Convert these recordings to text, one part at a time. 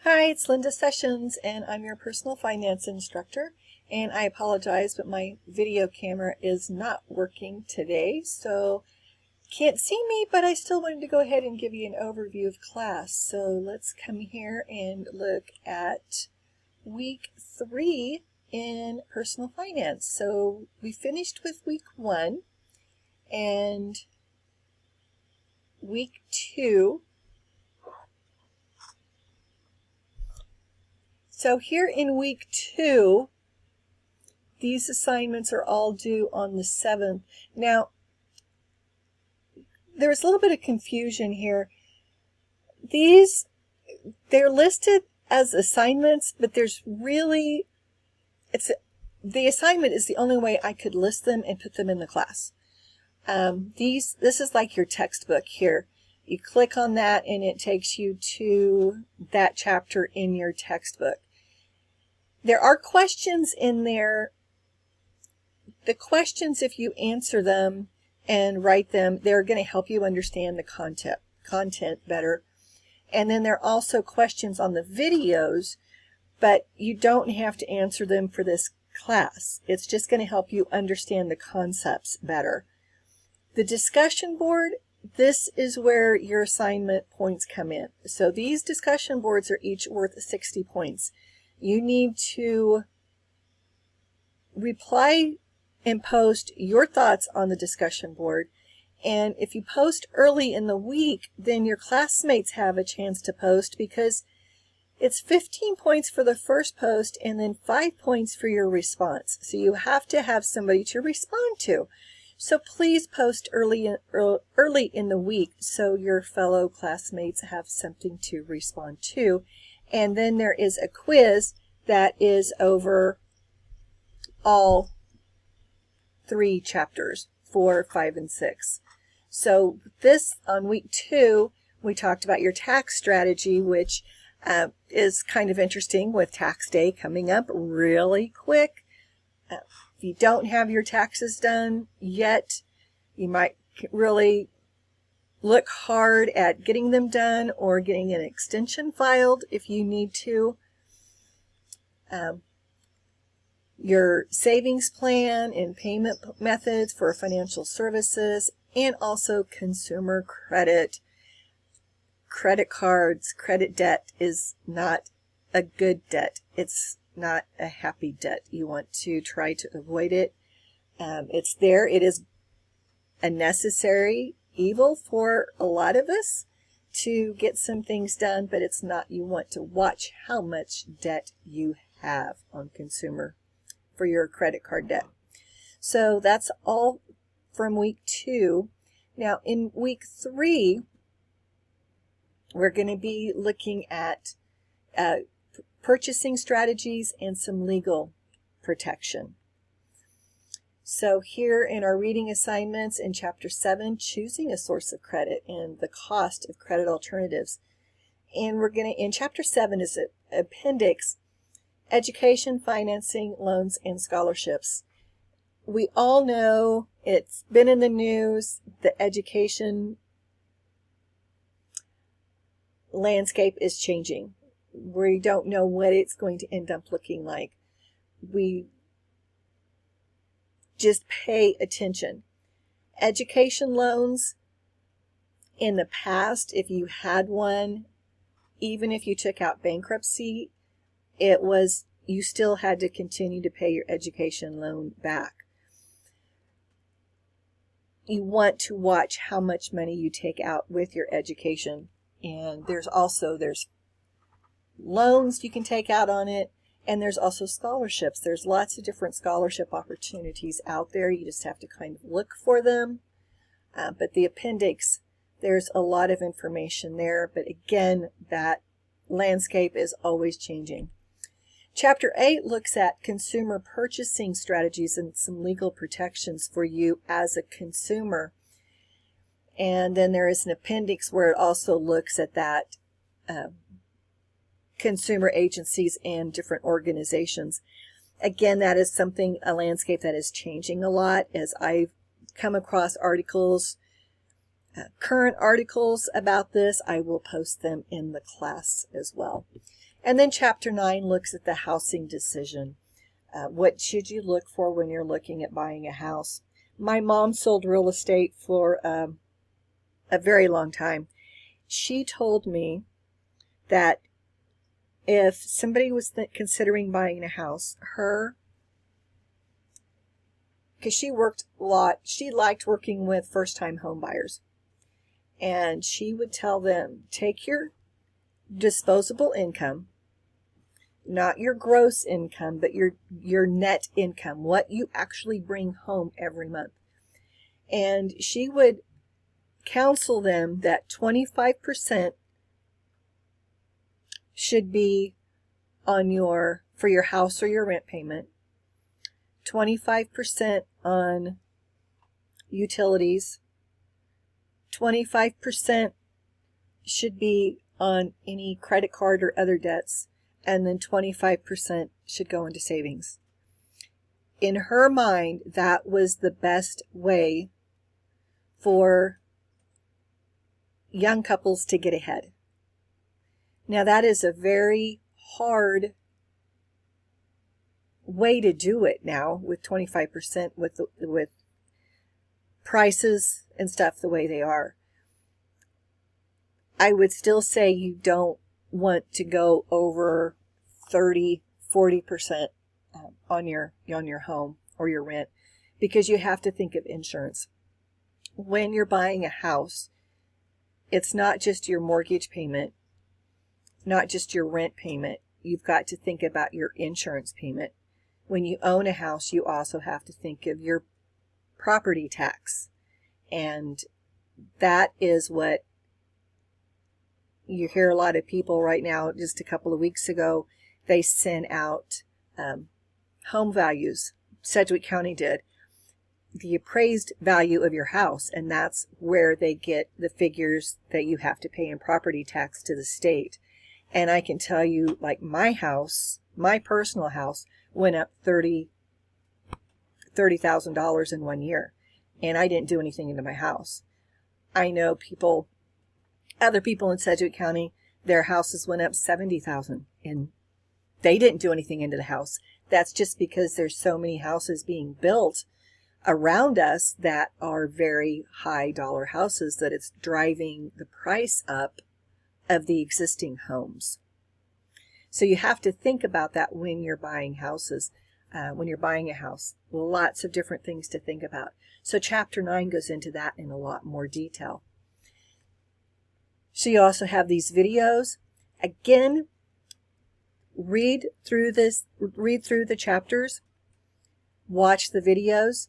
Hi, it's Linda Sessions, and I'm your personal finance instructor. And I apologize, but my video camera is not working today, so can't see me, but I still wanted to go ahead and give you an overview of class. So let's come here and look at week 3 in personal finance. So we finished with week 1, and week 2. So here in week 2, these assignments are all due on the 7th. Now, there's a little bit of confusion here. They're listed as assignments, but there's really, the assignment is the only way I could list them and put them in the class. This is like your textbook here. You click on that and it takes you to that chapter in your textbook. There are questions in there. The questions, if you answer them and write them, they're going to help you understand the content better. And then there are also questions on the videos, but you don't have to answer them for this class. It's just going to help you understand the concepts better. The discussion board, this is where your assignment points come in. So these discussion boards are each worth 60 points. You need to reply and post your thoughts on the discussion board. And if you post early in the week, then your classmates have a chance to post, because it's 15 points for the first post and then 5 points for your response. So you have to have somebody to respond to. So please post early in the week so your fellow classmates have something to respond to. And then there is a quiz that is over all 3 chapters, 4, 5, and 6. So this, on week 2, we talked about your tax strategy, which is kind of interesting with tax day coming up really quick. If you don't have your taxes done yet, you might really look hard at getting them done or getting an extension filed if you need to. Your savings plan and payment methods for financial services, and also consumer credit. Credit cards, credit debt is not a good debt. It's not a happy debt. You want to try to avoid it. It's there. It is a necessary evil for a lot of us to get some things done, but it's not. You want to watch how much debt you have on consumer for your credit card debt. So that's all from week 2. Now in week 3, we're going to be looking at purchasing strategies and some legal protection. So here in our reading assignments in Chapter 7, choosing a source of credit and the cost of credit alternatives. And we're going to, in Chapter 7 is an appendix, education, financing, loans, and scholarships. We all know, it's been in the news, the education landscape is changing. We don't know what it's going to end up looking like. We just pay attention. Education loans, in the past, if you had one, even if you took out bankruptcy, you still had to continue to pay your education loan back. You want to watch how much money you take out with your education. And there's loans you can take out on it, and there's also scholarships. There's lots of different scholarship opportunities out there. You just have to kind of look for them. But the appendix, there's a lot of information there. But again, that landscape is always changing. Chapter 8 looks at consumer purchasing strategies and some legal protections for you as a consumer. And then there is an appendix where it also looks at that consumer agencies and different organizations. Again, that is a landscape that is changing a lot. As I've come across articles, current articles about this, I will post them in the class as well. And then Chapter 9 looks at the housing decision. What should you look for when you're looking at buying a house? My mom sold real estate for a very long time. She told me that if somebody was considering buying a house, because she worked a lot, she liked working with first-time home buyers. And she would tell them, take your disposable income, not your gross income, but your net income, what you actually bring home every month. And she would counsel them that 25% should be for your house or your rent payment, 25% on utilities, 25% should be on any credit card or other debts, and then 25% should go into savings. In her mind, that was the best way for young couples to get ahead. Now, that is a very hard way to do it now with 25% with prices and stuff the way they are. I would still say you don't want to go over 30-40% on your home or your rent, because you have to think of insurance. When you're buying a house, it's not just your mortgage payment, not just your rent payment. You've got to think about your insurance payment. When you own a house, you also have to think of your property tax. And that is what you hear a lot of people right now. Just a couple of weeks ago, they sent out home values. Sedgwick County did. The appraised value of your house, and that's where they get the figures that you have to pay in property tax to the state. And I can tell you, like, my house, my personal house, went up $30,000 in 1 year, and I didn't do anything into my house. I know other people in Sedgwick County, their houses went up $70,000, and they didn't do anything into the house. That's just because there's so many houses being built around us that are very high dollar houses that it's driving the price up of the existing homes. So you have to think about that when you're buying houses, when you're buying a house. Lots of different things to think about. So Chapter 9 goes into that in a lot more detail. So you also have these videos. Again, read through the chapters, watch the videos.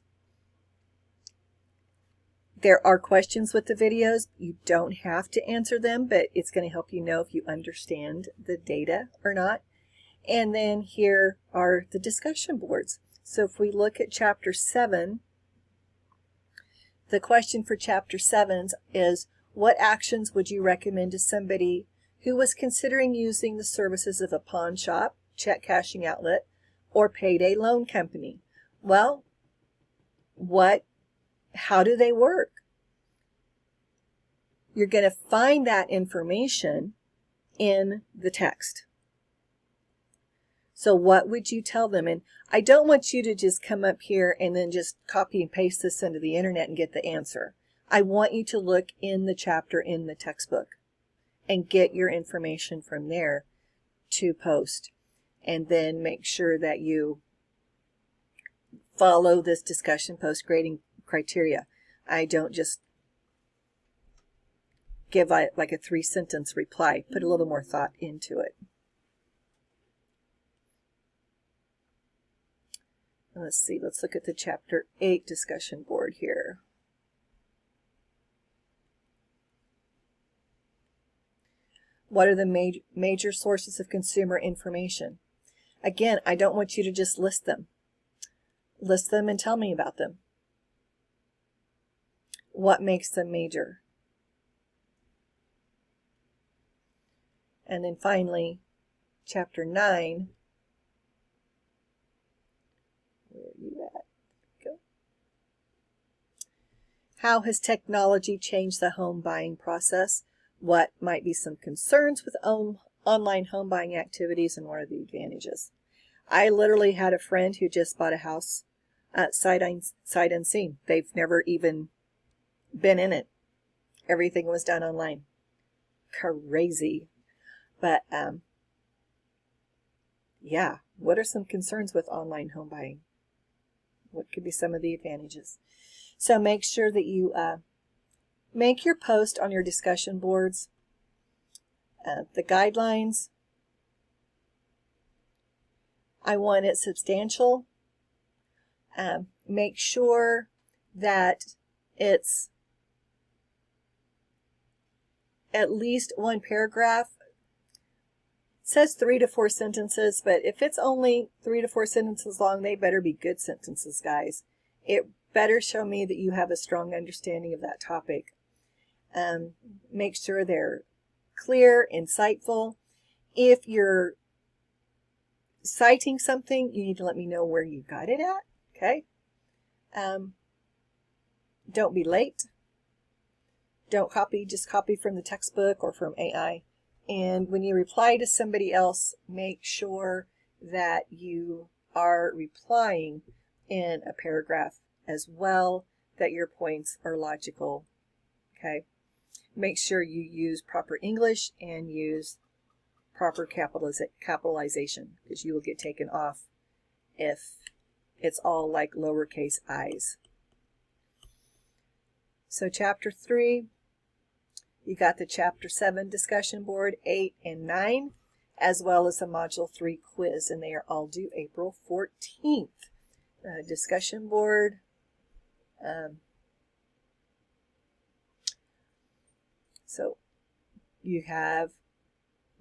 There are questions with the videos. You don't have to answer them, but it's going to help you know if you understand the data or not. And then here are the discussion boards. So if we look at Chapter 7, the question for Chapter 7 is, what actions would you recommend to somebody who was considering using the services of a pawn shop, check cashing outlet, or payday loan company? Well, how do they work? You're going to find that information in the text. So what would you tell them? And I don't want you to just come up here and then just copy and paste this into the internet and get the answer. I want you to look in the chapter in the textbook and get your information from there to post. And then make sure that you follow this discussion post grading criteria. I don't just give like a 3-sentence reply. Put a little more thought into it. Let's see. Let's look at the Chapter 8 discussion board here. What are the major sources of consumer information? Again, I don't want you to just list them. List them and tell me about them. What makes them major? And then finally, Chapter 9. Where are you at? Go. How has technology changed the home buying process? What might be some concerns with online home buying activities and what are the advantages. I literally had a friend who just bought a house sight unseen. They've never even been in it. Everything was done online. Crazy. But yeah, what are some concerns with online home buying? What could be some of the advantages? So make sure that you make your post on your discussion boards. The guidelines, I want it substantial. Make sure that it's at least one paragraph. It says 3 to 4 sentences, but if it's only 3 to 4 sentences long, they better be good sentences, guys. It better show me that you have a strong understanding of that topic. Make sure they're clear, insightful. If you're citing something, you need to let me know where you got it at, okay? Don't be late. Don't copy, just copy from the textbook or from AI. And when you reply to somebody else, make sure that you are replying in a paragraph as well, that your points are logical, okay? Make sure you use proper English and use proper capitalization, because you will get taken off if it's all like lowercase i's. So chapter 3, you got the chapter 7 discussion board, 8 and 9, as well as the module 3 quiz, and they are all due April 14th. Discussion board. So you have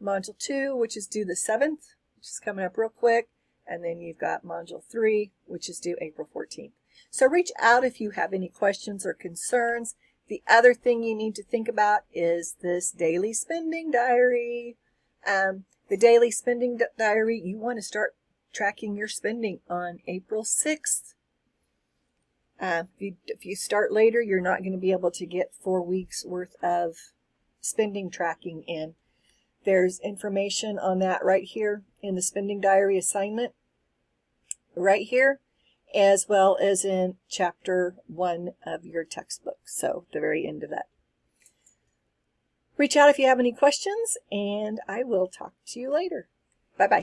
module 2, which is due the 7th, which is coming up real quick. And then you've got module 3, which is due April 14th. So reach out if you have any questions or concerns. The other thing you need to think about is this daily spending diary. The daily spending diary, you want to start tracking your spending on April 6th. If you start later, you're not going to be able to get 4 weeks worth of spending tracking in. There's information on that right here in the spending diary assignment, right here, as well as in chapter 1 of your textbook, so the very end of that. Reach out if you have any questions, and I will talk to you later. Bye-bye.